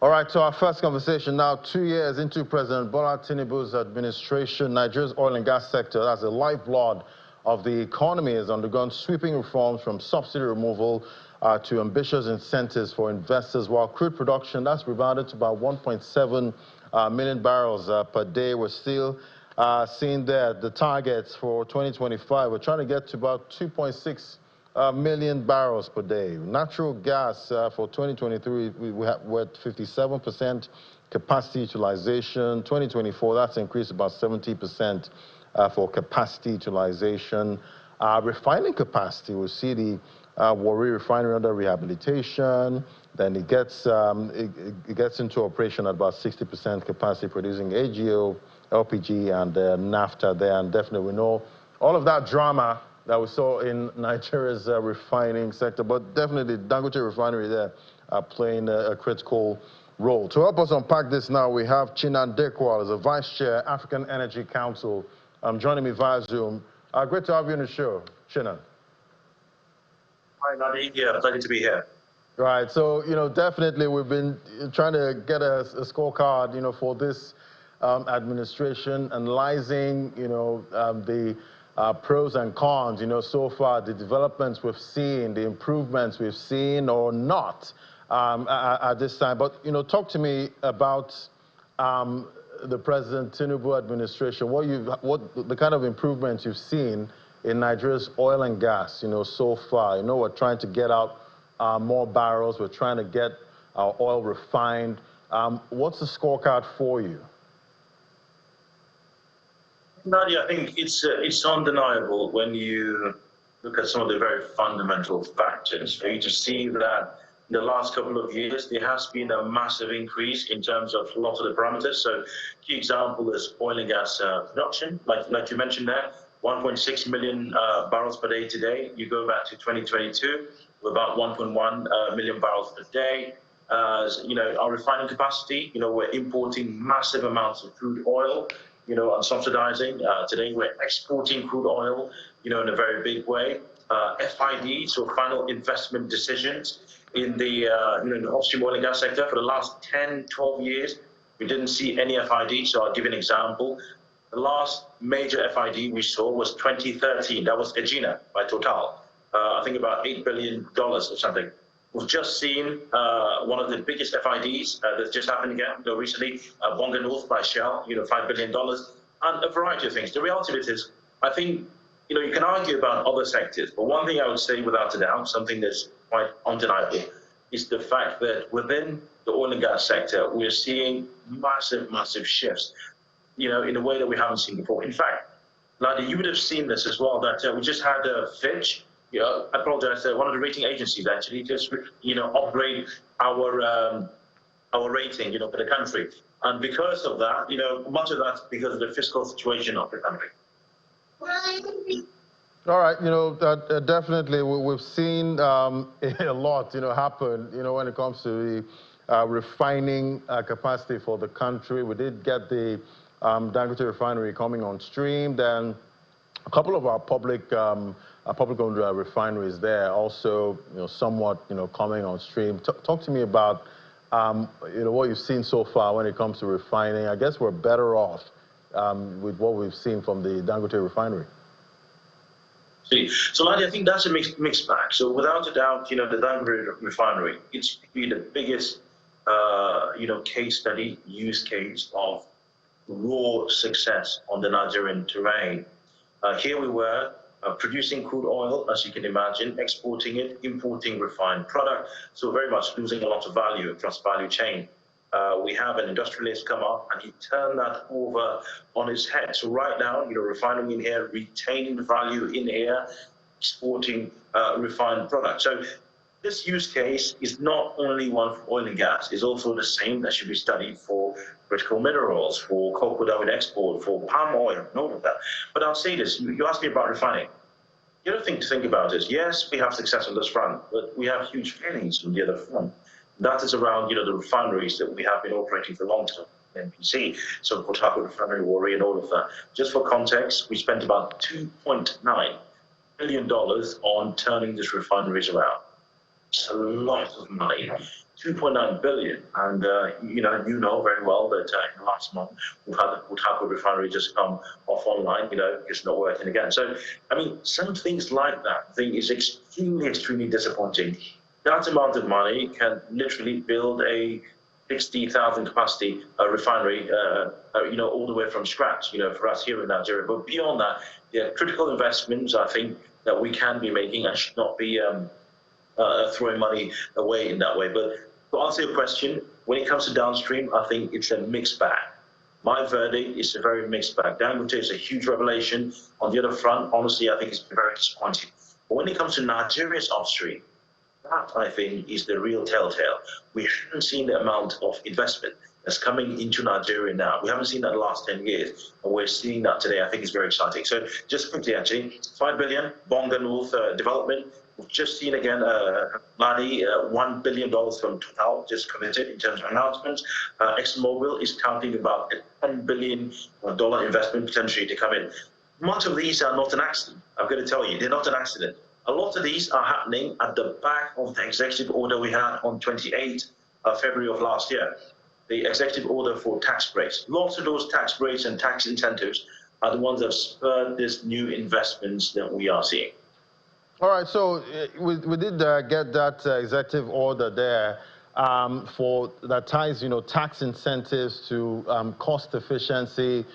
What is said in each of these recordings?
All right, so our first conversation now, 2 years into President Bola Tinubu's administration, Nigeria's oil and gas sector, that's the lifeblood of the economy, has undergone sweeping reforms from subsidy removal to ambitious incentives for investors, while crude production, that's rebounded to about 1.7 million barrels per day. We're still seeing there the targets for 2025. We're trying to get to about 2.6 million barrels per day. Natural gas for 2023, we're at 57% capacity utilization. 2024, that's increased about 70% for capacity utilization. Refining capacity, we see the Warri refinery under rehabilitation. Then it gets into operation at about 60% capacity, producing AGO, LPG, and naphtha there. And definitely we know all of that drama that we saw in Nigeria's refining sector, but definitely Dangote refinery there playing a critical role. To help us unpack this now, we have Chinan Dekwal as a Vice Chair, African Energy Council, joining me via Zoom. Great to have you on the show, Chinan. Hi, Nadi. Yeah, pleasure to be here. Right, so, definitely we've been trying to get a scorecard, for this administration, analyzing, the pros and cons, so far, the developments we've seen, the improvements we've seen or not at this time. But, talk to me about the President Tinubu administration, what the kind of improvements you've seen in Nigeria's oil and gas, so far. We're trying to get out more barrels. We're trying to get our oil refined. What's the scorecard for you? Nadia, I think it's undeniable when you look at some of the very fundamental factors for you to see that in the last couple of years, there has been a massive increase in terms of a lot of the parameters. So key example is oil and gas production, like you mentioned there, 1.6 million barrels per day today. You go back to 2022, we're about 1.1 million barrels per day. Our refining capacity, we're importing massive amounts of crude oil, and subsidizing. Today we're exporting crude oil, in a very big way. FID, so final investment decisions in the upstream oil and gas sector for the last 10, 12 years. We didn't see any FID, so I'll give you an example. The last major FID we saw was 2013. That was Egina by Total. I think about $8 billion or something. We've just seen one of the biggest FIDs that's just happened again recently, Bonga North by Shell, $5 billion, and a variety of things. The reality of it is, I think, you can argue about other sectors, but one thing I would say without a doubt, something that's quite undeniable, is the fact that within the oil and gas sector, we're seeing massive, massive shifts, in a way that we haven't seen before. In fact, Ladi, you would have seen this as well, that we just had Fitch, I apologize, one of the rating agencies actually just, upgrade our rating, for the country. And because of that, much of that's because of the fiscal situation of the country. All right, definitely we've seen a lot, happen, when it comes to the refining capacity for the country. We did get the Dangote refinery coming on stream. Then a couple of our public-owned refineries there also, somewhat, coming on stream. Talk to me about, what you've seen so far when it comes to refining. I guess we're better off with what we've seen from the Dangote refinery. So, Ladi, I think that's a mixed bag. So, without a doubt, the Dangote refinery, it's been the biggest, case study, use case of raw success on the Nigerian terrain. Here we were producing crude oil, as you can imagine, exporting it, importing refined product, so very much losing a lot of value across value chain. We have an industrialist come up and he turned that over on his head. So right now, refining in here, retaining value in here, exporting refined product. So this use case is not only one for oil and gas, it's also the same that should be studied for critical minerals, for cocoa down export, for palm oil, and all of that. But I'll say this, you asked me about refining. The other thing to think about is, yes, we have success on this front, but we have huge failings on the other front. That is around, the refineries that we have been operating for a long time. NPC, so Port Harcourt Refinery, Warri, and all of that. Just for context, we spent about $2.9 billion on turning these refineries around. It's a lot of money 2.9 billion. And, you know very well that in the last month, we've had the Port Harcourt refinery just come off online, it's not working again. So, I mean, some things like that, I think, is extremely, extremely disappointing. That amount of money can literally build a 60,000 capacity refinery, all the way from scratch, for us here in Nigeria. But beyond that, there are critical investments, I think, that we can be making and should not be throwing money away in that way. But to answer your question, when it comes to downstream, I think it's a mixed bag. My verdict is a very mixed bag. Dangote is a huge revelation. On the other front, honestly, I think it's very disappointing. But when it comes to Nigeria's upstream, that, I think, is the real telltale. We haven't seen the amount of investment that's coming into Nigeria now. We haven't seen that in the last 10 years, and we're seeing that today. I think it's very exciting. So just quickly, actually, 5 billion, Bonga North development. We've just seen again, Ladi, $1 billion from Total just committed in terms of announcements. ExxonMobil is counting about a $10 billion investment potentially to come in. Much of these are not an accident. I've got to tell you, they're not an accident. A lot of these are happening at the back of the executive order we had on 28th of February of last year, the executive order for tax breaks. Lots of those tax breaks and tax incentives are the ones that have spurred this new investments that we are seeing. All right, so we did get that executive order there for that ties, tax incentives to cost efficiency,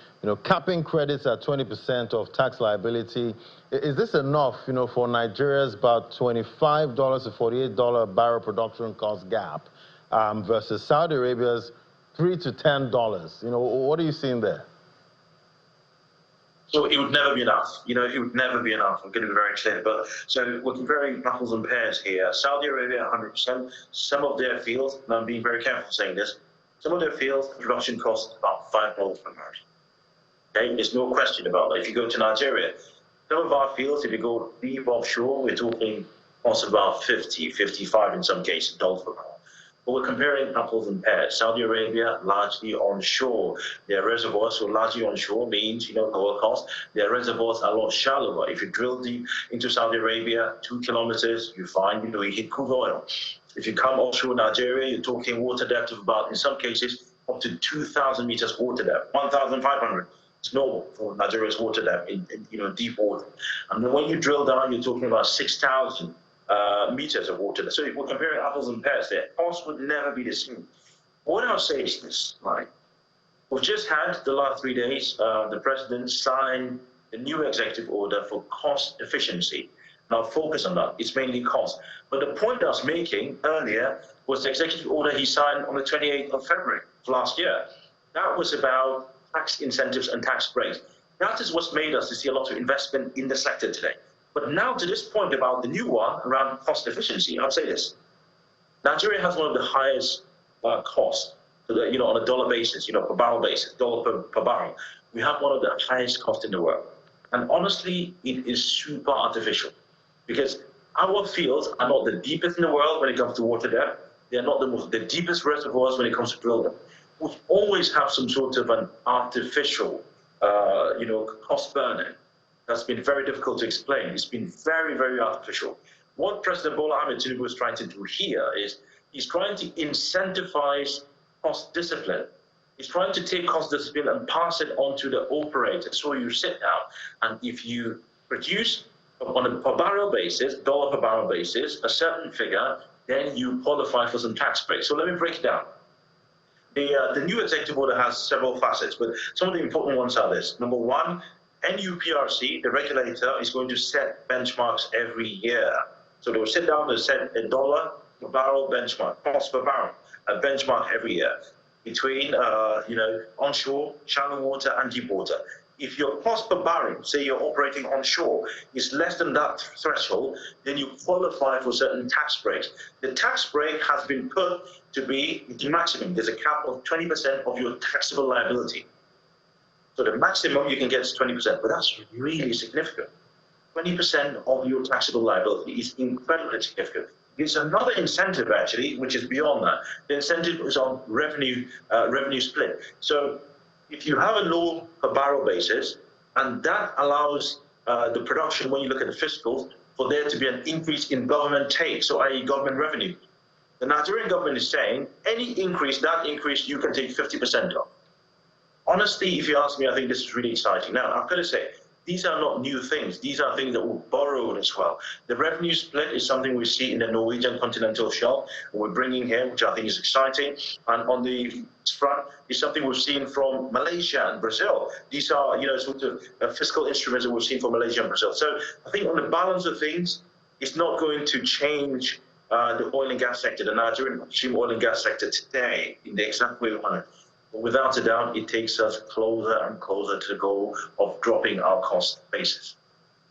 capping credits at 20% of tax liability. Is this enough, for Nigeria's about $25 to $48 barrel production cost gap versus Saudi Arabia's $3 to $10? What are you seeing there? So it would never be enough. It would never be enough. I'm going to be very clear. But so we're comparing apples and pears here. Saudi Arabia, 100%. Some of their fields, and I'm being very careful saying this, some of their fields, the production costs about $5 per barrel. Okay, there's no question about that. If you go to Nigeria, some of our fields, if you go deep offshore, we're talking costs about 50, 55 in some cases, dollars per barrel. But we're comparing apples and pears. Saudi Arabia, largely onshore. Their reservoirs, so largely onshore means, lower cost. Their reservoirs are a lot shallower. If you drill deep into Saudi Arabia, 2 kilometers, you find, you hit crude oil. If you come offshore Nigeria, you're talking water depth of about, in some cases, up to 2,000 meters water depth, 1,500. It's normal for Nigeria's water depth in deep water. And then when you drill down, you're talking about 6,000 meters of water. So if we're comparing apples and pears there, costs would never be the same. What I'll say is this, right? We've just had the last 3 days, the president signed the new executive order for cost efficiency. And I'll focus on that. It's mainly cost. But the point I was making earlier was the executive order he signed on the 28th of February of last year. That was about tax incentives and tax breaks. That is what's made us to see a lot of investment in the sector today. But now to this point about the new one around cost efficiency, I'll say this. Nigeria has one of the highest costs, on a dollar basis, per barrel basis, dollar per barrel. We have one of the highest costs in the world. And honestly, it is super artificial because our fields are not the deepest in the world when it comes to water depth. They are not the deepest reservoirs when it comes to drill depth. We always have some sort of an artificial, cost burden. That's been very difficult to explain. It's been very, very artificial. What President Bola Tinubu is trying to do here is he's trying to incentivize cost discipline. He's trying to take cost discipline and pass it on to the operator. So you sit down, and if you produce on a per barrel basis, dollar per barrel basis, a certain figure, then you qualify for some tax breaks. So let me break it down. The new executive order has several facets, but some of the important ones are this. Number one, NUPRC, the regulator, is going to set benchmarks every year. So they will sit down and set a dollar per barrel benchmark, cost per barrel, a benchmark every year between, onshore, shallow water, and deep water. If your cost per barrel, say you're operating onshore, is less than that threshold, then you qualify for certain tax breaks. The tax break has been put to be the maximum. There's a cap of 20% of your taxable liability. So the maximum you can get is 20%, but that's really significant. 20% of your taxable liability is incredibly significant. There's another incentive, actually, which is beyond that. The incentive is on revenue split. So if you have a low per barrel basis, and that allows the production, when you look at the fiscals, for there to be an increase in government take, so i.e. government revenue. The Nigerian government is saying any increase, that increase you can take 50% of. Honestly, if you ask me, I think this is really exciting. Now, I've got to say, these are not new things. These are things that were borrowed as well. The revenue split is something we see in the Norwegian continental shelf, and we're bringing here, which I think is exciting. And on the front is something we've seen from Malaysia and Brazil. These are, sort of fiscal instruments that we've seen from Malaysia and Brazil. So I think on the balance of things, it's not going to change the oil and gas sector, the Nigerian upstream oil and gas sector today in the exact way we want it. But without a doubt, it takes us closer and closer to the goal of dropping our cost basis.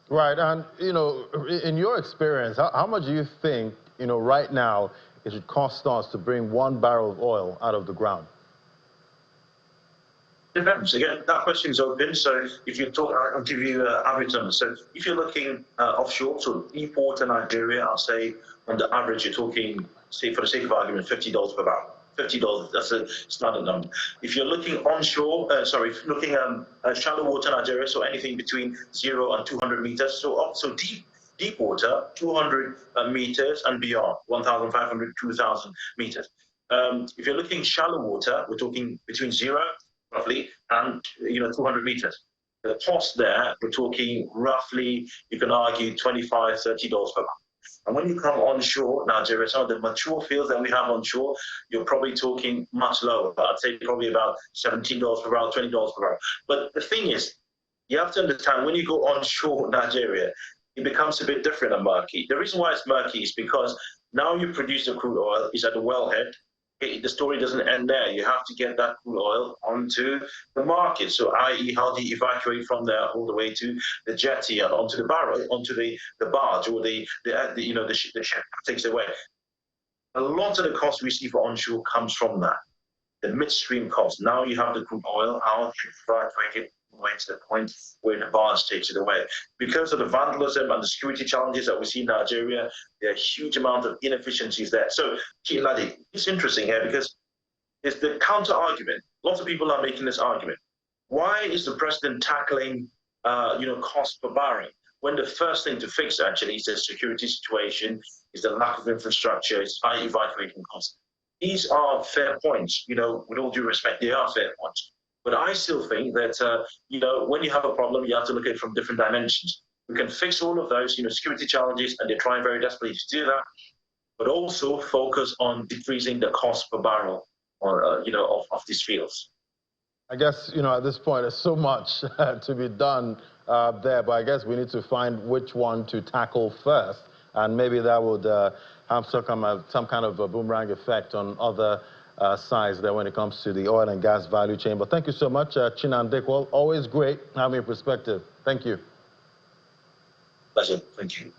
Right, and in your experience, how much do you think right now it should cost us to bring 1 barrel of oil out of the ground? Depends. Again, that question is open. So if you talk, I'll give you average numbers. So if you're looking offshore, so Deepwater, Nigeria, I'll say on the average, you're talking, say for the sake of argument, $50 per barrel. $50, that's a standard number. If you're looking onshore, if you're looking shallow water Nigeria, so anything between 0 and 200 meters. So deep water, 200 meters and beyond, 1,500, 2,000 meters. If you're looking shallow water, we're talking between 0 roughly and 200 meters. The cost there, we're talking roughly, you can argue $25, $30 per barrel. And when you come onshore, Nigeria, some of the mature fields that we have onshore, you're probably talking much lower. I'd say probably about $17 per barrel, $20 per barrel. But the thing is, you have to understand, when you go onshore Nigeria, it becomes a bit different and murky. The reason why it's murky is because now you produce the crude oil, is at the wellhead. The story doesn't end there. You have to get that crude oil onto the market. So, i.e., how do you evacuate from there all the way to the jetty and onto the barrel, onto the barge, or the ship that takes it away. A lot of the cost we see for onshore comes from that, the midstream cost. Now you have the crude oil, how do you evacuate it way to the point where the barge takes it away? Because of the vandalism and the security challenges that we see in Nigeria, there are a huge amount of inefficiencies there. So, Ladi, it's interesting here because it's the counter argument. Lots of people are making this argument. Why is the president tackling, cost per barrel, when the first thing to fix actually is the security situation, is the lack of infrastructure, is high evacuating costs? These are fair points. With all due respect, they are fair points. But I still think that, when you have a problem, you have to look at it from different dimensions. We can fix all of those, security challenges, and they're trying very desperately to do that, but also focus on decreasing the cost per barrel of these fields. I guess, at this point, there's so much to be done there, but I guess we need to find which one to tackle first, and maybe that would have some kind of a boomerang effect on other sides there when it comes to the oil and gas value chain. But thank you so much, Chinan Dickwell. Always great having your perspective. Thank you. Pleasure. Thank you.